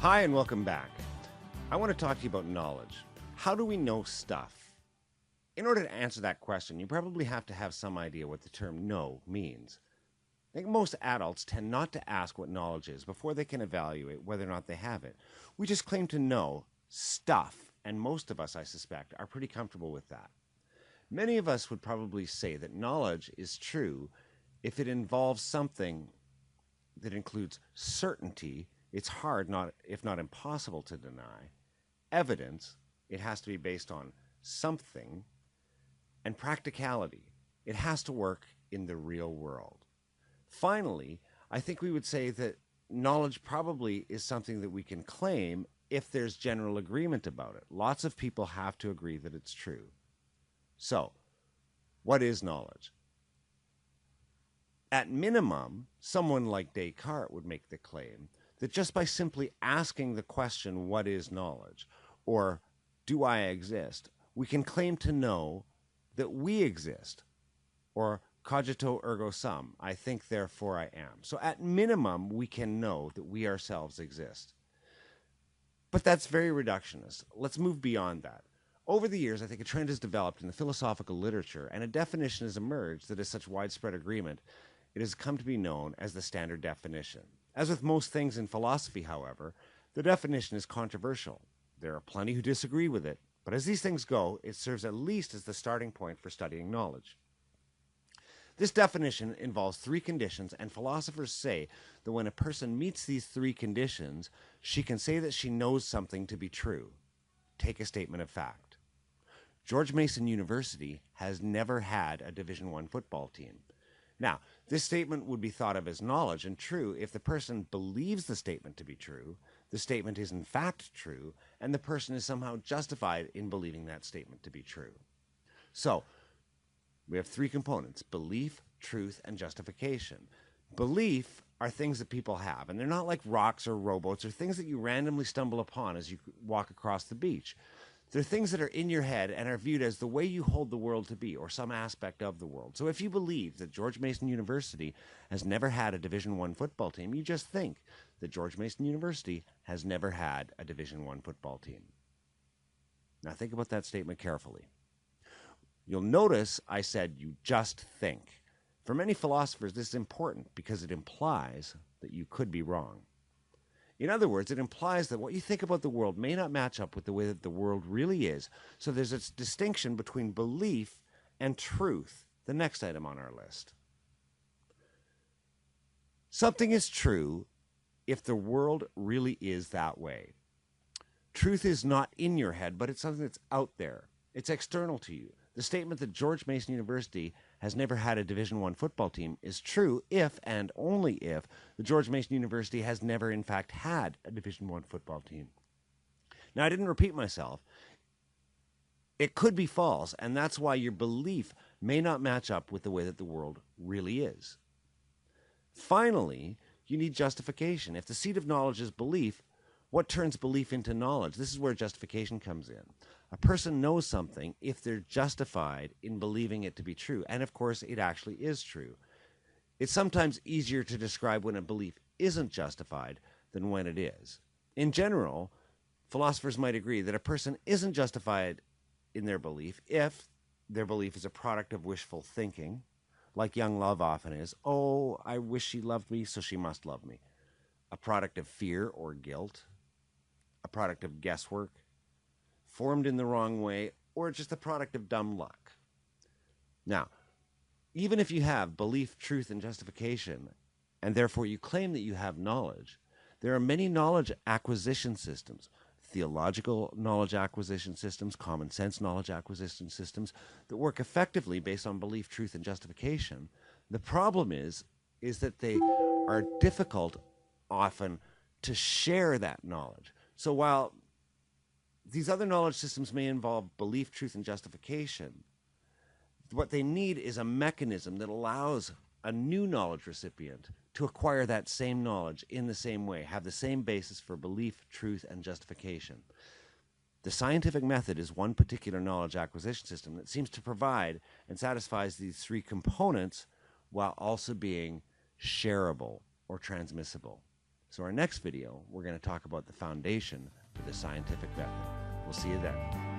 Hi, and welcome back. I want to talk to you about knowledge. How do we know stuff? In order to answer that question, you probably have to have some idea what the term know means. I think most adults tend not to ask what knowledge is before they can evaluate whether or not they have it. We just claim to know stuff, and most of us, I suspect, are pretty comfortable with that. Many of us would probably say that knowledge is true if it involves something that includes certainty. It's hard, if not impossible, to deny. Evidence, it has to be based on something. And practicality, it has to work in the real world. Finally, I think we would say that knowledge probably is something that we can claim if there's general agreement about it. Lots of people have to agree that it's true. So, what is knowledge? At minimum, someone like Descartes would make the claim that just by simply asking the question, what is knowledge, or do I exist, we can claim to know that we exist, or cogito ergo sum, I think therefore I am. So at minimum, we can know that we ourselves exist. But that's very reductionist. Let's move beyond that. Over the years, I think a trend has developed in the philosophical literature, and a definition has emerged that is such widespread agreement, it has come to be known as the standard definition. As with most things in philosophy, however, the definition is controversial. There are plenty who disagree with it, but as these things go, it serves at least as the starting point for studying knowledge. This definition involves three conditions, and philosophers say that when a person meets these three conditions, she can say that she knows something to be true. Take a statement of fact. George Mason University has never had a Division I football team. Now, this statement would be thought of as knowledge and true if the person believes the statement to be true, the statement is in fact true, and the person is somehow justified in believing that statement to be true. So, we have three components: belief, truth, and justification. Belief are things that people have, and they're not like rocks or rowboats or things that you randomly stumble upon as you walk across the beach. They're things that are in your head and are viewed as the way you hold the world to be, or some aspect of the world. So if you believe that George Mason University has never had a Division I football team, you just think that George Mason University has never had a Division I football team. Now think about that statement carefully. You'll notice I said you just think. For many philosophers, this is important because it implies that you could be wrong. In other words, it implies that what you think about the world may not match up with the way that the world really is. So there's a distinction between belief and truth, the next item on our list. Something is true if the world really is that way. Truth is not in your head, but it's something that's out there. It's external to you. The statement that George Mason University has never had a Division I football team is true if and only if the George Mason University has never in fact had a Division I football team. Now, I didn't repeat myself. It could be false, and that's why your belief may not match up with the way that the world really is. Finally, you need justification. If the seat of knowledge is belief, what turns belief into knowledge? This is where justification comes in. A person knows something if they're justified in believing it to be true. And of course, it actually is true. It's sometimes easier to describe when a belief isn't justified than when it is. In general, philosophers might agree that a person isn't justified in their belief if their belief is a product of wishful thinking, like young love often is. Oh, I wish she loved me, so she must love me. A product of fear or guilt, a product of guesswork, formed in the wrong way, or just a product of dumb luck. Now, even if you have belief, truth, and justification, and therefore you claim that you have knowledge, there are many knowledge acquisition systems, theological knowledge acquisition systems, common sense knowledge acquisition systems that work effectively based on belief, truth, and justification. The problem is that they are difficult often to share that knowledge. So while these other knowledge systems may involve belief, truth, and justification, what they need is a mechanism that allows a new knowledge recipient to acquire that same knowledge in the same way, have the same basis for belief, truth, and justification. The scientific method is one particular knowledge acquisition system that seems to provide and satisfies these three components while also being shareable or transmissible. So our next video, we're going to talk about the foundation for the scientific method. We'll see you then.